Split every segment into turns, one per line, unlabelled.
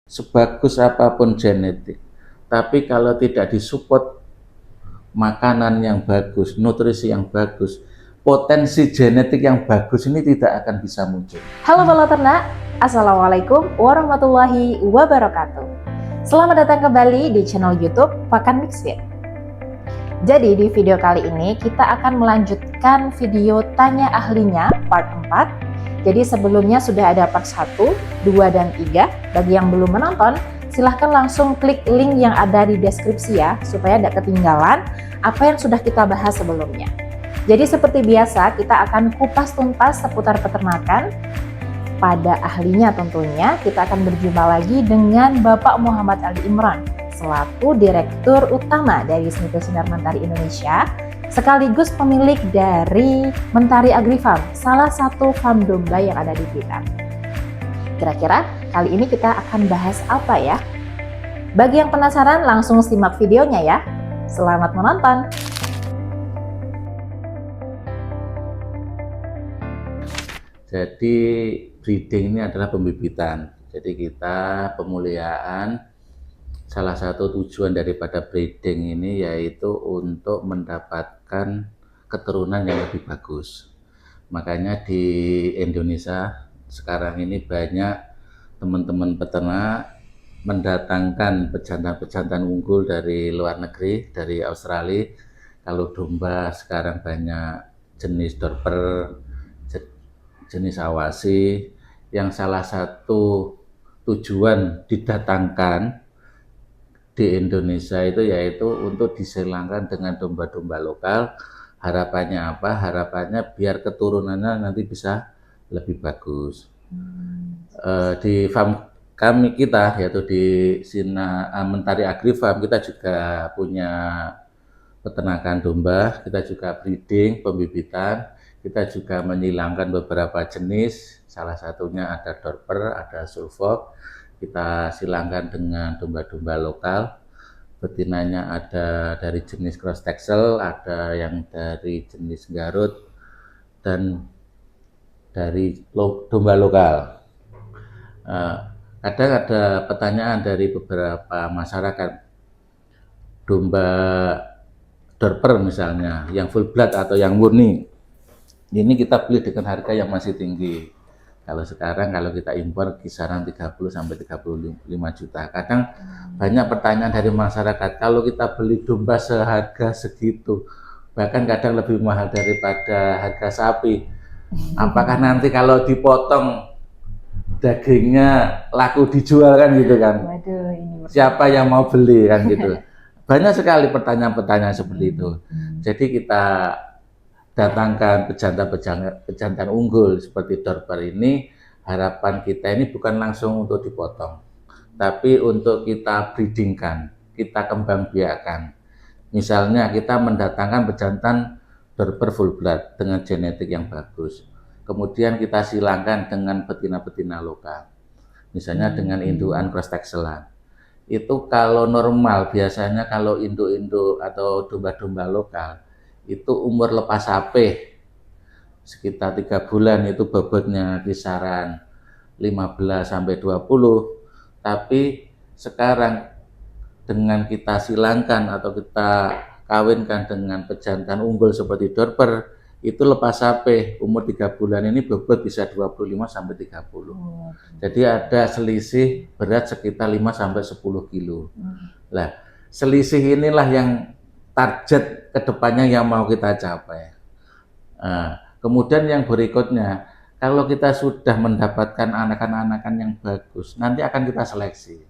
Sebagus apapun genetik, tapi kalau tidak disupport makanan yang bagus, nutrisi yang bagus, potensi genetik yang bagus ini tidak akan bisa muncul.
Halo Bala Ternak, Assalamualaikum warahmatullahi wabarakatuh. Selamat datang kembali di channel YouTube Pakan Mixfit. Jadi di video kali ini kita akan melanjutkan video tanya ahlinya part 4. Jadi sebelumnya sudah ada part 1, 2, dan 3. Bagi yang belum menonton, silahkan langsung klik link yang ada di deskripsi ya, supaya tidak ketinggalan apa yang sudah kita bahas sebelumnya. Jadi seperti biasa, kita akan kupas tuntas seputar peternakan. Pada ahlinya tentunya, kita akan berjumpa lagi dengan Bapak Muhammad Ali Imran, selaku Direktur Utama dari SMIPI Sinar Mentari Indonesia, sekaligus pemilik dari Mentari Agrifarm, salah satu farm domba yang ada di Blitar. Kira-kira kali ini kita akan bahas apa ya? Bagi yang penasaran, langsung simak videonya ya. Selamat menonton!
Jadi breeding ini adalah pembibitan. Jadi kita pemuliaan, salah satu tujuan daripada breeding ini yaitu untuk mendapatkan keturunan yang lebih bagus. Makanya di Indonesia sekarang ini banyak teman-teman peternak mendatangkan pejantan-pejantan unggul dari luar negeri, dari Australia. Kalau domba sekarang banyak jenis Dorper, jenis Awasi, yang salah satu tujuan didatangkan di Indonesia itu yaitu untuk disilangkan dengan domba-domba lokal. Harapannya apa? Harapannya biar keturunannya nanti bisa lebih bagus. Di farm kami kita, yaitu di Mentari Agrifarm, kita juga punya peternakan domba, kita juga breeding, pembibitan, kita juga menyilangkan beberapa jenis, salah satunya ada Dorper, ada Suffolk. Kita silangkan dengan domba-domba lokal, betinanya ada dari jenis Cross Texel, ada yang dari jenis Garut, dan dari domba lokal. Kadang ada pertanyaan dari beberapa masyarakat, domba Dorper misalnya, yang full blood atau yang murni, ini kita beli dengan harga yang masih tinggi. Kalau sekarang kalau kita impor kisaran 30 sampai 35 juta. Kadang banyak pertanyaan dari masyarakat, kalau kita beli domba seharga segitu, bahkan kadang lebih mahal daripada harga sapi, apakah nanti kalau dipotong dagingnya laku dijual kan gitu kan?
Waduh, ini
Siapa yang mau beli kan gitu? Banyak sekali pertanyaan-pertanyaan seperti itu. Jadi kita datangkan pejantan unggul seperti Dorper ini, harapan kita ini bukan langsung untuk dipotong, tapi untuk kita breedingkan, kita kembang biakan. Misalnya kita mendatangkan pejantan Dorper full blood dengan genetik yang bagus, kemudian kita silangkan dengan betina-betina lokal, misalnya dengan indukan cross texelan. Itu kalau normal biasanya kalau induk-induk atau domba-domba lokal itu umur lepas sapi sekitar 3 bulan, itu bobotnya kisaran 15 sampai 20. Tapi sekarang dengan kita silangkan atau kita kawinkan dengan pejantan unggul seperti Dorper, itu lepas sapi umur 3 bulan ini bobot bisa 25 sampai 30. Jadi ada selisih berat sekitar 5 sampai 10 kilo. Nah, selisih inilah yang target kedepannya yang mau kita capai. Kemudian yang berikutnya, kalau kita sudah mendapatkan anakan-anakan yang bagus, nanti akan kita seleksi.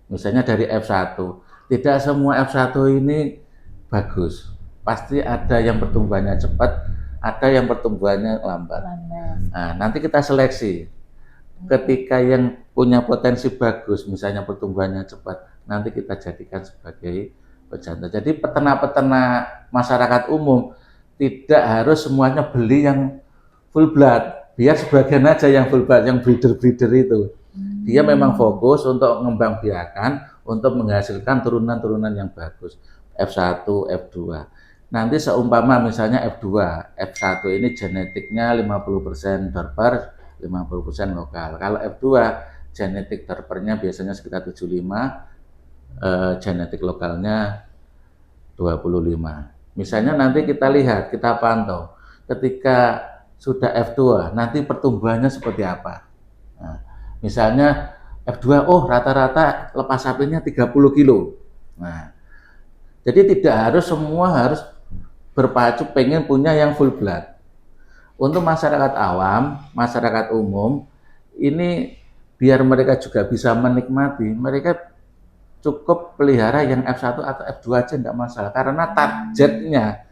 Misalnya dari F1, tidak semua F1 ini bagus. Pasti ada yang pertumbuhannya cepat, ada yang pertumbuhannya lambat. Nah, nanti kita seleksi. Ketika yang punya potensi bagus, misalnya pertumbuhannya cepat, nanti kita jadikan sebagai pejantan. Jadi peternak-peternak masyarakat umum tidak harus semuanya beli yang full blood, biar sebagian aja yang full blood, yang breeder-breeder itu. Dia memang fokus untuk mengembang biakan, untuk menghasilkan turunan-turunan yang bagus, F1, F2. Nanti seumpama misalnya F2, F1 ini genetiknya 50% Dorper, 50% lokal. Kalau F2 genetik dorpernya biasanya sekitar 75, genetik lokalnya 25. Misalnya nanti kita lihat, kita pantau, ketika sudah F2, nanti pertumbuhannya seperti apa. Nah, misalnya F2, oh rata-rata lepas sapinya 30 kilo. Nah, jadi tidak harus semua harus berpacu pengen punya yang full blood. Untuk masyarakat awam, masyarakat umum, ini biar mereka juga bisa menikmati, mereka cukup pelihara yang F1 atau F2 aja enggak masalah. Karena targetnya,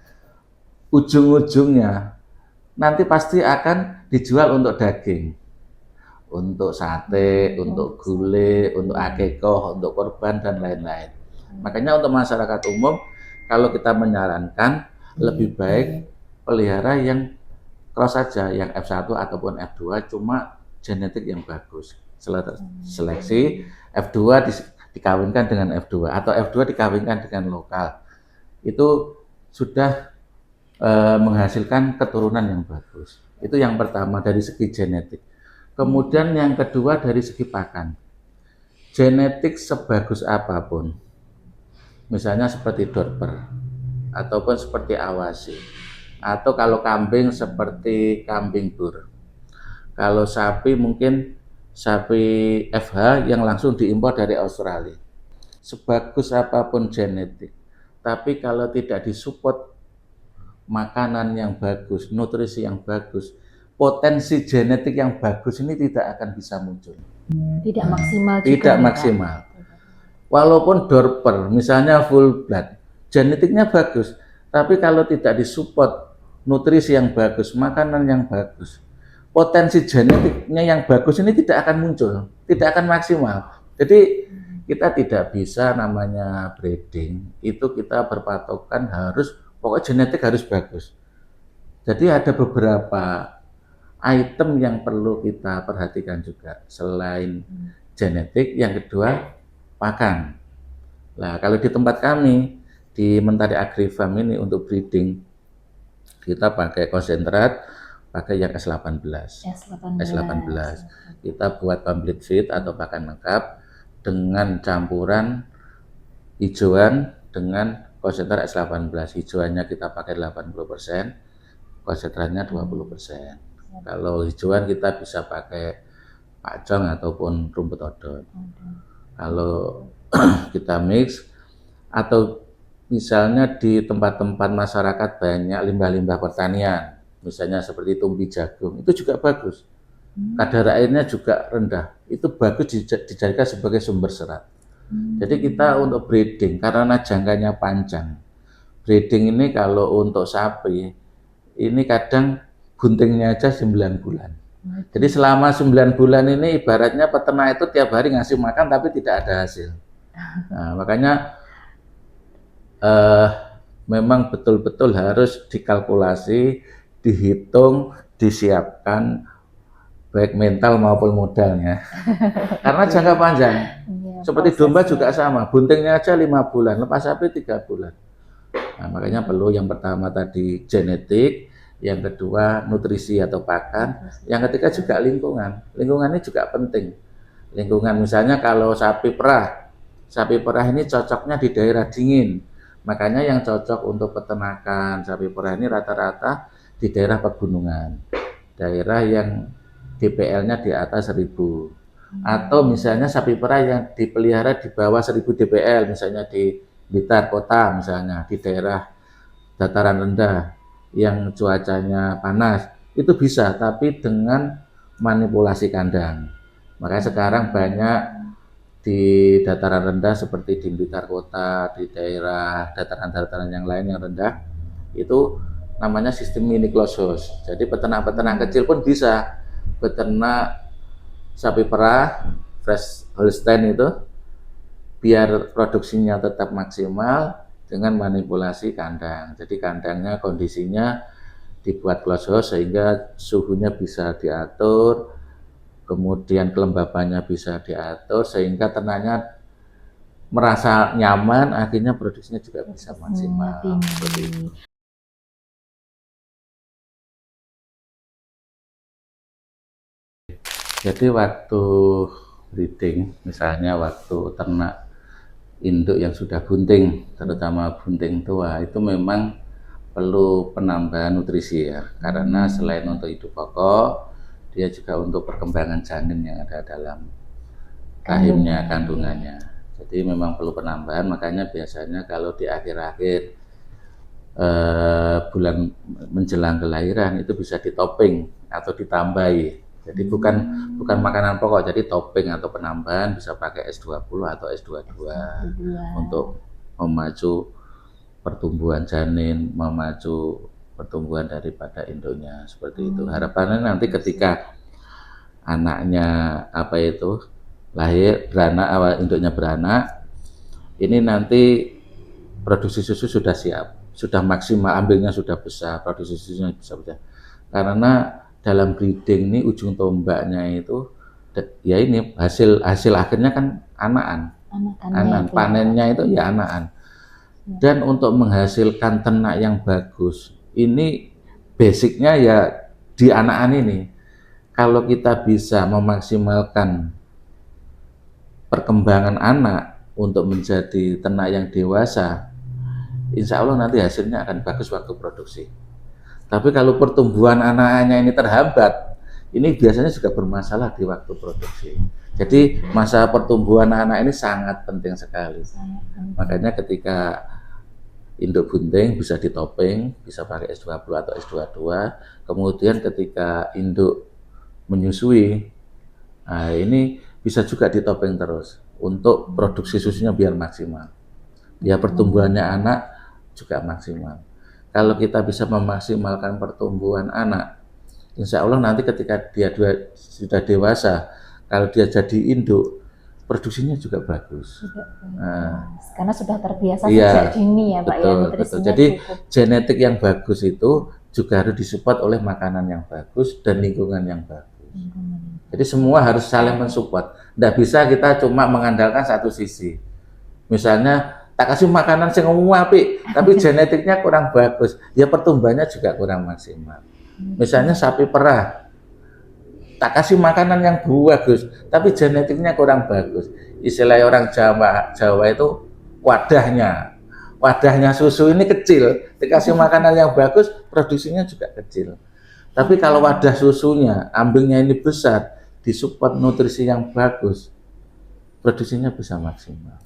ujung-ujungnya, nanti pasti akan dijual untuk daging. Untuk sate, untuk gulai, untuk akikoh, untuk korban, dan lain-lain. Makanya untuk masyarakat umum, kalau kita menyarankan, lebih baik pelihara yang cross saja, yang F1 ataupun F2, cuma genetik yang bagus. Seleksi F2 dikawinkan dengan F2 atau F2 dikawinkan dengan lokal. Itu sudah menghasilkan keturunan yang bagus. Itu yang pertama dari segi genetik. Kemudian yang kedua dari segi pakan. Genetik sebagus apapun, misalnya seperti dorper ataupun seperti awasi, atau kalau kambing seperti kambing bur. Kalau sapi mungkin sapi FH yang langsung diimpor dari Australia. Sebagus apapun genetik, tapi kalau tidak disupport makanan yang bagus, nutrisi yang bagus, potensi genetik yang bagus ini tidak akan bisa muncul.
Tidak maksimal juga.
Tidak maksimal. Walaupun dorper, misalnya full blood, genetiknya bagus, tapi kalau tidak disupport nutrisi yang bagus, makanan yang bagus, potensi genetiknya yang bagus ini tidak akan muncul, tidak akan maksimal. Jadi kita tidak bisa namanya breeding, itu kita berpatokan harus, pokoknya genetik harus bagus. Jadi ada beberapa item yang perlu kita perhatikan juga, selain genetik, yang kedua pakan. Nah, kalau di tempat kami di Mentari Agri Farm ini untuk breeding, kita pakai konsentrat, pakai yang S18. Kita buat complete feed atau pakan lengkap dengan campuran hijauan dengan konsentrat S18. Hijauannya kita pakai 80%, konsentratnya 20%. Kalau hijauan kita bisa pakai pacong ataupun rumput odot. Kalau kita mix, atau misalnya di tempat-tempat masyarakat banyak limbah-limbah pertanian, misalnya seperti tumpi jagung, itu juga bagus. Kadar airnya juga rendah, itu bagus dijadikan sebagai sumber serat. Jadi kita untuk breeding, karena jangkanya panjang, breeding ini kalau untuk sapi, ini kadang guntingnya aja 9 bulan. Jadi selama 9 bulan ini ibaratnya peternak itu tiap hari ngasih makan tapi tidak ada hasil. Nah, makanya memang betul-betul harus dikalkulasi, dihitung, disiapkan baik mental maupun modalnya. Karena jangka panjang. Seperti domba juga sama, buntingnya aja 5 bulan, lepas sapi 3 bulan. Nah, makanya perlu yang pertama tadi genetik, yang kedua nutrisi atau pakan, yang ketiga juga lingkungan. Lingkungan ini juga penting. Lingkungan misalnya kalau sapi perah ini cocoknya di daerah dingin. Makanya yang cocok untuk peternakan sapi perah ini rata-rata di daerah pegunungan, daerah yang DPL-nya di atas 1000. Atau misalnya sapi perah yang dipelihara di bawah 1000 DPL, misalnya di Blitar kota, misalnya di daerah dataran rendah yang cuacanya panas, itu bisa, tapi dengan manipulasi kandang. Makanya sekarang banyak di dataran rendah seperti di Blitar kota, di daerah dataran-dataran yang lain yang rendah, itu namanya sistem mini closed. Jadi peternak-peternak kecil pun bisa beternak sapi perah fresh Holstein itu biar produksinya tetap maksimal dengan manipulasi kandang. Jadi kandangnya kondisinya dibuat close house sehingga suhunya bisa diatur, kemudian kelembabannya bisa diatur sehingga ternaknya merasa nyaman, akhirnya produksinya juga bisa maksimal. Jadi waktu breeding, misalnya waktu ternak induk yang sudah bunting, terutama bunting tua, itu memang perlu penambahan nutrisi ya, karena selain untuk hidup pokok, dia juga untuk perkembangan janin yang ada dalam rahimnya, kandungannya. Jadi memang perlu penambahan, makanya biasanya kalau di akhir-akhir bulan menjelang kelahiran itu bisa ditoping atau ditambahi. Jadi bukan makanan pokok, jadi topping atau penambahan bisa pakai S20 atau S22 untuk memacu pertumbuhan janin, memacu pertumbuhan daripada induknya, seperti itu. Harapannya nanti ketika anaknya lahir beranak, induknya beranak, ini nanti produksi susu sudah siap, sudah maksimal, ambilnya sudah besar, produksi susunya bisa besar. Karena dalam breeding ini ujung tombaknya itu ya ini hasil akhirnya kan anakan. Panennya itu ya anakan. Dan untuk menghasilkan ternak yang bagus, ini basicnya ya di anakan ini. Kalau kita bisa memaksimalkan perkembangan anak untuk menjadi ternak yang dewasa, insya Allah nanti hasilnya akan bagus waktu produksi. Tapi kalau pertumbuhan anaknya ini terhambat, ini biasanya juga bermasalah di waktu produksi. Jadi masa pertumbuhan anak ini sangat penting sekali. Makanya ketika induk bunting bisa ditoping, bisa pakai S20 atau S22. Kemudian ketika induk menyusui, nah ini bisa juga ditoping terus untuk produksi susunya biar maksimal. Biar pertumbuhannya anak juga maksimal. Kalau kita bisa memaksimalkan pertumbuhan anak, insya Allah nanti ketika dia sudah dewasa, kalau dia jadi induk, produksinya juga bagus.
Karena sudah terbiasa sejak dini ya Pak,
betul,
ya,
betul. Jadi genetik yang bagus itu juga harus disupport oleh makanan yang bagus dan lingkungan yang bagus. Jadi semua harus saling mensupport. Tidak bisa kita cuma mengandalkan satu sisi. Misalnya tak kasih makanan yang umum apik, tapi genetiknya kurang bagus, ya pertumbuhannya juga kurang maksimal. Misalnya sapi perah, tak kasih makanan yang bagus, tapi genetiknya kurang bagus. Istilah orang Jawa itu wadahnya susu ini kecil, dikasih makanan yang bagus, produksinya juga kecil. Tapi kalau wadah susunya, ambingnya ini besar, disupport nutrisi yang bagus, produksinya bisa maksimal.